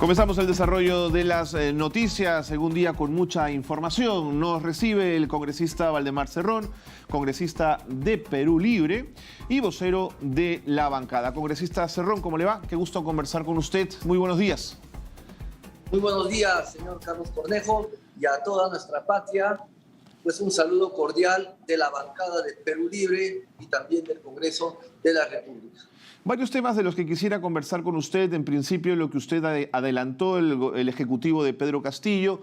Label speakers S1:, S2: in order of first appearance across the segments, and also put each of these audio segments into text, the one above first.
S1: Comenzamos el desarrollo de las noticias en un día con mucha información. Nos recibe el congresista Valdemar Cerrón, congresista de Perú Libre y vocero de la bancada. Congresista Cerrón, ¿cómo le va? Qué gusto conversar con usted. Muy buenos días.
S2: Muy buenos días, señor Carlos Cornejo, y a toda nuestra patria. Pues un saludo cordial de la bancada de Perú Libre y también del Congreso de la República.
S1: Varios temas de los que quisiera conversar con usted. En principio, lo que usted adelantó, el Ejecutivo de Pedro Castillo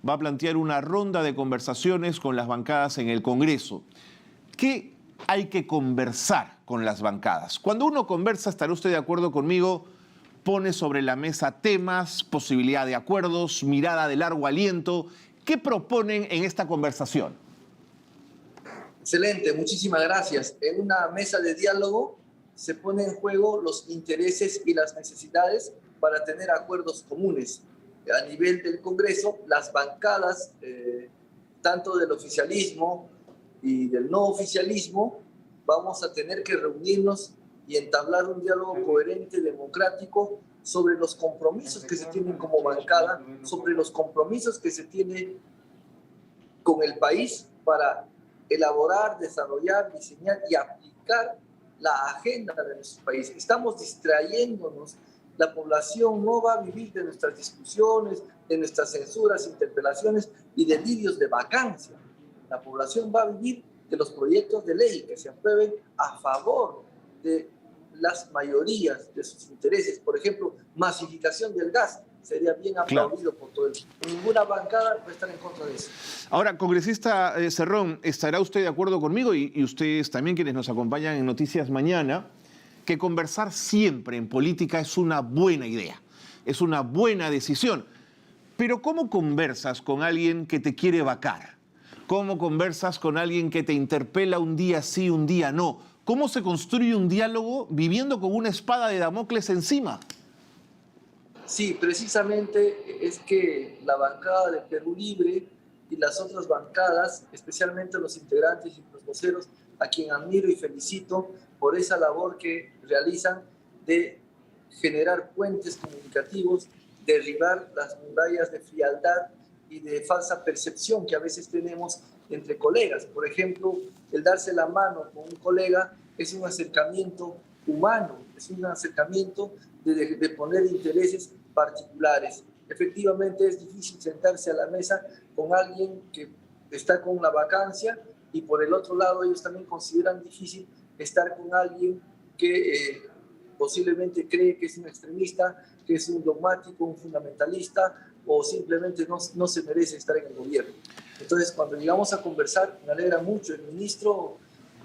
S1: va a plantear una ronda de conversaciones con las bancadas en el Congreso. ¿Qué hay que conversar con las bancadas? Cuando uno conversa, estará usted de acuerdo conmigo, pone sobre la mesa temas, posibilidad de acuerdos, mirada de largo aliento. ¿Qué proponen en esta conversación?
S2: Excelente, muchísimas gracias. En una mesa de diálogo se ponen en juego los intereses y las necesidades para tener acuerdos comunes. A nivel del Congreso, las bancadas, tanto del oficialismo y del no oficialismo, vamos a tener que reunirnos y entablar un diálogo coherente, democrático, sobre los compromisos que se tienen como bancada, sobre los compromisos que se tiene con el país para elaborar, desarrollar, diseñar y aplicar la agenda de nuestro país. Estamos distrayéndonos. La población no va a vivir de nuestras discusiones, de nuestras censuras, interpelaciones y delirios de vacancia. La población va a vivir de los proyectos de ley que se aprueben a favor de las mayorías de sus intereses. Por ejemplo, masificación del gas sería bien aplaudido por todo el mundo. Ninguna bancada puede estar en contra de eso.
S1: Ahora, congresista Cerrón, ¿estará usted de acuerdo conmigo y ustedes también quienes nos acompañan en Noticias Mañana, que conversar siempre en política es una buena idea, es una buena decisión? Pero ¿cómo conversas con alguien que te quiere vacar? ¿Cómo conversas con alguien que te interpela un día sí, un día no? ¿Cómo se construye un diálogo viviendo con una espada de Damocles encima?
S2: Sí, precisamente es que la bancada de Perú Libre y las otras bancadas, especialmente los integrantes y los voceros, a quien admiro y felicito por esa labor que realizan de generar puentes comunicativos, derribar las murallas de frialdad y de falsa percepción que a veces tenemos entre colegas. Por ejemplo, el darse la mano con un colega es un acercamiento humano, es un acercamiento de poner intereses particulares. Efectivamente es difícil sentarse a la mesa con alguien que está con una vacancia y por el otro lado ellos también consideran difícil estar con alguien que posiblemente cree que es un extremista, que es un dogmático, un fundamentalista o simplemente no se merece estar en el gobierno. Entonces, cuando llegamos a conversar, me alegra mucho, el ministro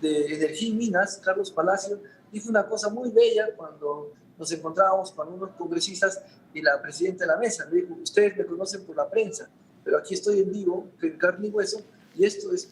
S2: de Energía y Minas, Carlos Palacio, dijo una cosa muy bella cuando nos encontrábamos con unos congresistas y la presidenta de la mesa. Le dijo, ustedes me conocen por la prensa, pero aquí estoy en vivo, en carne y hueso, y esto es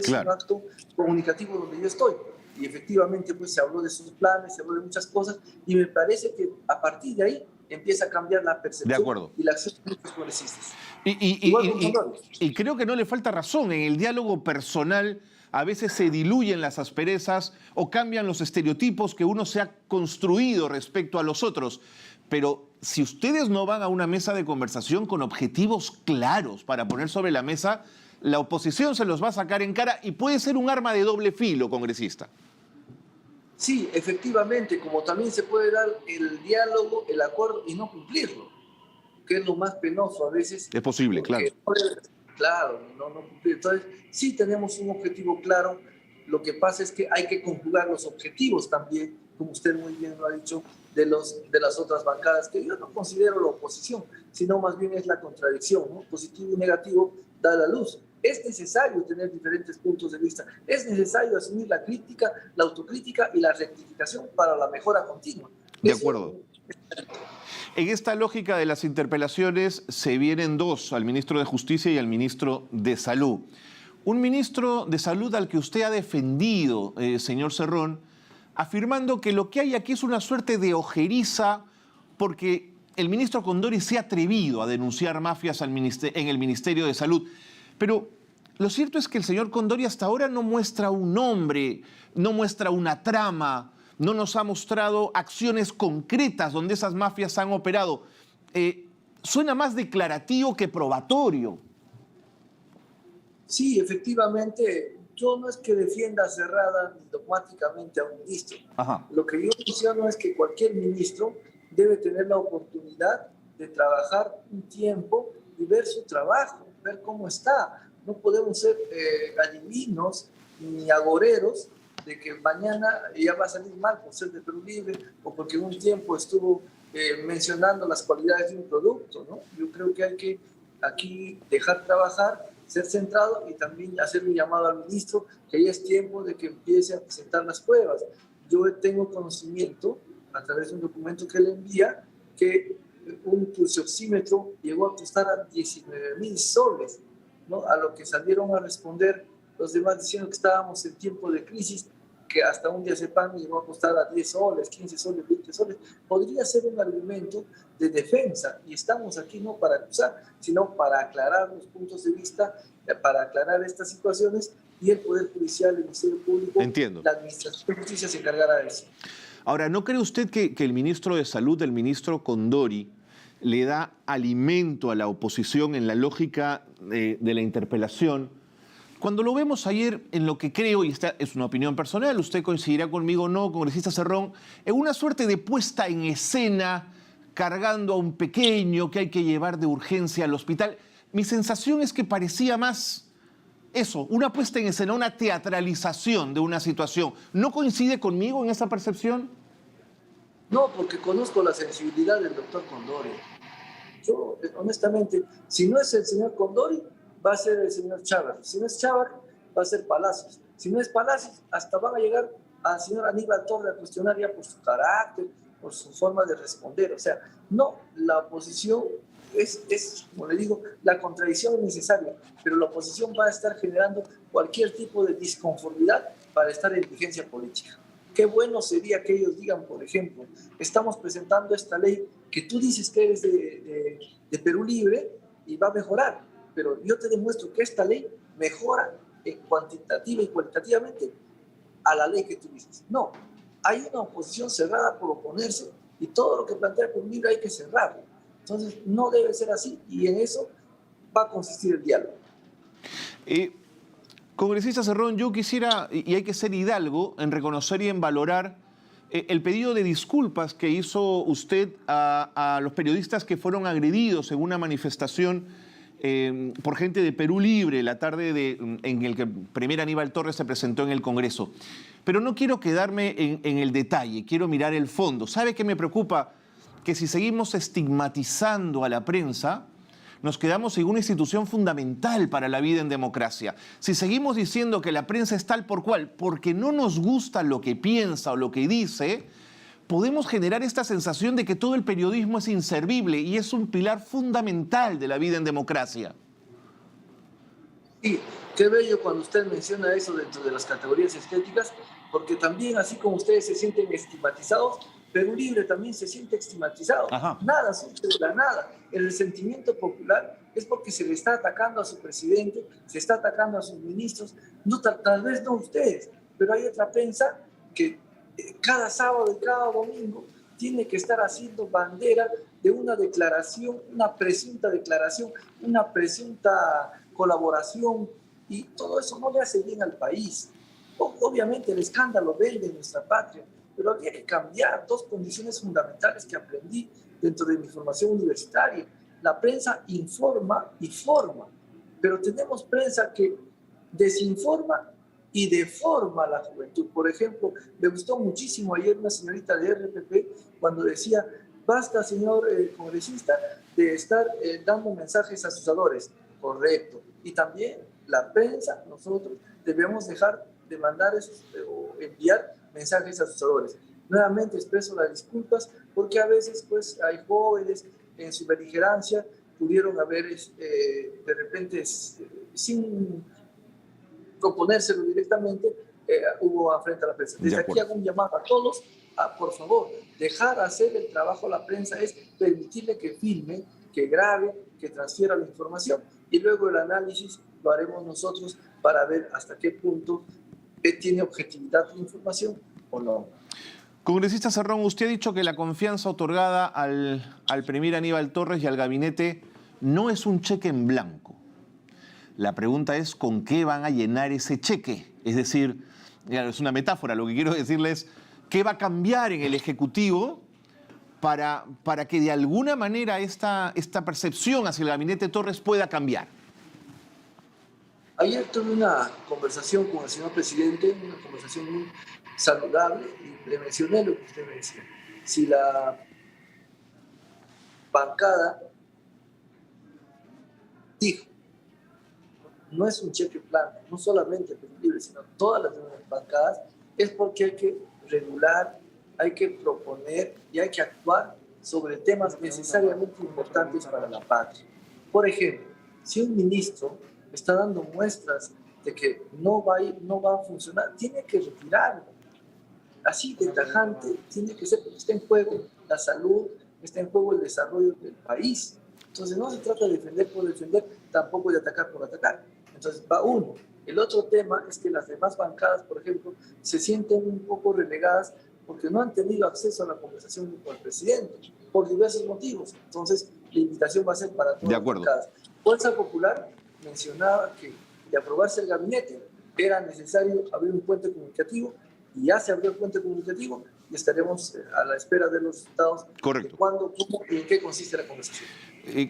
S2: claro, un acto comunicativo donde yo estoy. Y efectivamente pues se habló de sus planes, se habló de muchas cosas, y me parece que a partir de ahí empieza a cambiar la percepción y la acción de muchos congresistas.
S1: Y creo que no le falta razón. En el diálogo personal a veces se diluyen las asperezas o cambian los estereotipos que uno se ha construido respecto a los otros. Pero si ustedes no van a una mesa de conversación con objetivos claros para poner sobre la mesa, la oposición se los va a sacar en cara y puede ser un arma de doble filo, congresista.
S2: Sí, efectivamente, como también se puede dar el diálogo, el acuerdo y no cumplirlo, que es lo más penoso a veces.
S1: Es posible, claro.
S2: Claro, no cumplir. Entonces, sí tenemos un objetivo claro. Lo que pasa es que hay que conjugar los objetivos también, como usted muy bien lo ha dicho, de las otras bancadas, que yo no considero la oposición, sino más bien es la contradicción, ¿no? Positivo y negativo da la luz. Es necesario tener diferentes puntos de vista. Es necesario asumir la crítica, la autocrítica y la rectificación para la mejora continua.
S1: De acuerdo. En esta lógica de las interpelaciones se vienen dos, al ministro de Justicia y al ministro de Salud. Un ministro de Salud al que usted ha defendido, señor Cerrón, afirmando que lo que hay aquí es una suerte de ojeriza porque el ministro Condori se ha atrevido a denunciar mafias en el Ministerio de Salud. Pero lo cierto es que el señor Condori hasta ahora no muestra un nombre, no muestra una trama, no nos ha mostrado acciones concretas donde esas mafias han operado. suena más declarativo que probatorio.
S2: Sí, efectivamente, yo no es que defienda cerrada ni dogmáticamente a un ministro.
S1: Ajá.
S2: Lo que yo menciono es que cualquier ministro debe tener la oportunidad de trabajar un tiempo y ver su trabajo, ver cómo está. No podemos ser adivinos ni agoreros de que mañana ya va a salir mal por ser de Perú Libre o porque un tiempo estuvo mencionando las cualidades de un producto, ¿no? Yo creo que hay que aquí dejar trabajar, ser centrado y también hacer un llamado al ministro que ya es tiempo de que empiece a presentar las pruebas. Yo tengo conocimiento, a través de un documento que le envía, que un pulsioxímetro llegó a costar a 19.000 soles, ¿no? A lo que salieron a responder los demás diciendo que estábamos en tiempo de crisis, que hasta un diazepam llegó a costar a 10 soles, 15 soles, 20 soles. Podría ser un argumento de defensa y estamos aquí no para acusar, sino para aclarar los puntos de vista, para aclarar estas situaciones y el Poder Judicial, el Ministerio Público,
S1: Entiendo.
S2: la Administración de Justicia se encargará de eso.
S1: Ahora, ¿no cree usted que el ministro de Salud, el ministro Condori, le da alimento a la oposición en la lógica de la interpelación? Cuando lo vemos ayer en lo que creo, y esta es una opinión personal, usted coincidirá conmigo o no, congresista Cerrón, en una suerte de puesta en escena, cargando a un pequeño que hay que llevar de urgencia al hospital. Mi sensación es que parecía más eso, una puesta en escena, una teatralización de una situación. ¿No coincide conmigo en esa percepción?
S2: No, porque conozco la sensibilidad del doctor Condori. Yo, honestamente, si no es el señor Condori, va a ser el señor Chávez. Si no es Chávez, va a ser Palacios. Si no es Palacios, hasta van a llegar al señor Aníbal Torre a cuestionar ya por su carácter, por su forma de responder. O sea, no, la oposición es, como le digo, la contradicción es necesaria, pero la oposición va a estar generando cualquier tipo de disconformidad para estar en vigencia política. Qué bueno sería que ellos digan, por ejemplo, estamos presentando esta ley que tú dices que eres de Perú Libre y va a mejorar, pero yo te demuestro que esta ley mejora cuantitativa y cualitativamente a la ley que tú dices. No, hay una oposición cerrada por oponerse y todo lo que plantea Perú Libre hay que cerrarlo. Entonces, no debe ser así y en eso va a consistir el diálogo.
S1: Congresista Cerrón, yo quisiera, y hay que ser hidalgo, en reconocer y en valorar el pedido de disculpas que hizo usted a los periodistas que fueron agredidos en una manifestación por gente de Perú Libre la tarde en el que el primer Aníbal Torres se presentó en el Congreso. Pero no quiero quedarme en el detalle, quiero mirar el fondo. ¿Sabe qué me preocupa? Que si seguimos estigmatizando a la prensa, nos quedamos en una institución fundamental para la vida en democracia. Si seguimos diciendo que la prensa es tal por cual, porque no nos gusta lo que piensa o lo que dice, podemos generar esta sensación de que todo el periodismo es inservible y es un pilar fundamental de la vida en democracia.
S2: Sí, qué bello cuando usted menciona eso dentro de las categorías estéticas, porque también así como ustedes se sienten estigmatizados, Perú Libre también se siente estigmatizado.
S1: Ajá.
S2: Nada surge de la nada. El resentimiento popular es porque se le está atacando a su presidente, se está atacando a sus ministros, no, tal vez no ustedes, pero hay otra prensa que cada sábado y cada domingo tiene que estar haciendo bandera de una declaración, una presunta colaboración, y todo eso no le hace bien al país. Obviamente el escándalo vende nuestra patria, pero había que cambiar dos condiciones fundamentales que aprendí dentro de mi formación universitaria. La prensa informa y forma, pero tenemos prensa que desinforma y deforma a la juventud. Por ejemplo, me gustó muchísimo ayer una señorita de RPP cuando decía, basta, señor congresista, de estar dando mensajes asusadores. Correcto. Y también la prensa, nosotros debemos dejar de mandar o enviar mensajes asusadores. Nuevamente expreso las disculpas porque a veces pues hay jóvenes en su beligerancia pudieron haber de repente sin proponérselo directamente hubo afrenta a la prensa. Desde aquí hago un llamado a todos a, por favor, dejar hacer el trabajo a la prensa es permitirle que filme, que grabe, que transfiera la información y luego el análisis lo haremos nosotros para ver hasta qué punto tiene objetividad la información o no.
S1: Congresista Cerrón, usted ha dicho que la confianza otorgada al premier Aníbal Torres y al gabinete no es un cheque en blanco. La pregunta es ¿con qué van a llenar ese cheque? Es decir, es una metáfora, lo que quiero decirles, ¿qué va a cambiar en el Ejecutivo para que de alguna manera esta percepción hacia el gabinete Torres pueda cambiar?
S2: Ayer tuve una conversación con el señor presidente, una conversación muy saludable, y le mencioné lo que usted me decía. Si la bancada dijo, no es un cheque en blanco, no solamente el Perú Libre, sino todas las demás bancadas, es porque hay que regular, hay que proponer y hay que actuar sobre temas necesariamente importantes para la patria. Por ejemplo, si un ministro está dando muestras de que no va a funcionar, tiene que retirarlo. Así de tajante tiene que ser, porque está en juego la salud, está en juego el desarrollo del país. Entonces no se trata de defender por defender, tampoco de atacar por atacar. Entonces va uno. El otro tema es que las demás bancadas, por ejemplo, se sienten un poco relegadas porque no han tenido acceso a la conversación con el presidente, por diversos motivos. Entonces la invitación va a ser para todas las bancadas. Fuerza Popular mencionaba que de aprobarse el gabinete era necesario abrir un puente comunicativo, y ya se abrió el puente comunicativo y estaremos a la espera de los resultados.
S1: Correcto.
S2: De cuándo, cómo y en qué consiste la conversación.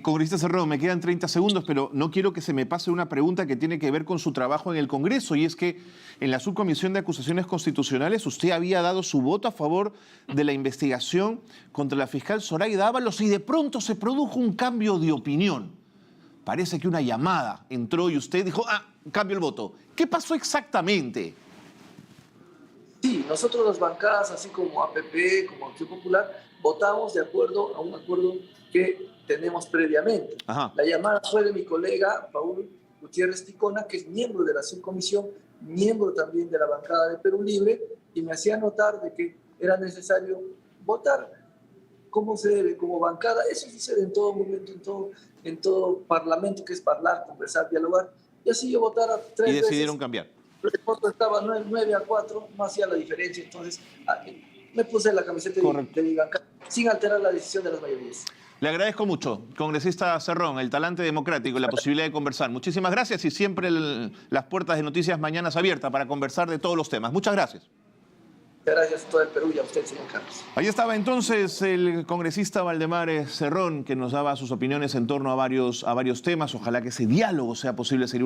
S1: Congresista Cerrón, me quedan 30 segundos, pero no quiero que se me pase una pregunta que tiene que ver con su trabajo en el Congreso, y es que en la Subcomisión de Acusaciones Constitucionales usted había dado su voto a favor de la investigación contra la fiscal Zoraida Ábalos y de pronto se produjo un cambio de opinión. Parece que una llamada entró y usted dijo, cambio el voto. ¿Qué pasó exactamente?
S2: Sí, nosotros las bancadas, así como APP, como Acción Popular, votamos de acuerdo a un acuerdo que tenemos previamente.
S1: Ajá.
S2: La llamada fue de mi colega Paul Gutiérrez Ticona, que es miembro de la subcomisión, miembro también de la bancada de Perú Libre, y me hacía notar de que era necesario votar como se debe, como bancada. Eso sucede en todo momento, en todo parlamento, que es hablar, conversar, dialogar. Y así yo votara 3 veces.
S1: Y decidieron cambiar.
S2: El voto estaba 9-4, no hacía la diferencia, entonces me puse la camiseta de mi bancada sin alterar la decisión de las mayorías.
S1: Le agradezco mucho, congresista Cerrón, el talante democrático y la posibilidad de conversar. Muchísimas gracias y siempre las puertas de Noticias Mañanas abiertas para conversar de todos los temas. Muchas gracias.
S2: Gracias a todo el Perú y a usted, señor Carlos.
S1: Ahí estaba entonces el congresista Valdemar Cerrón, que nos daba sus opiniones en torno a varios temas. Ojalá que ese diálogo sea posible. Sería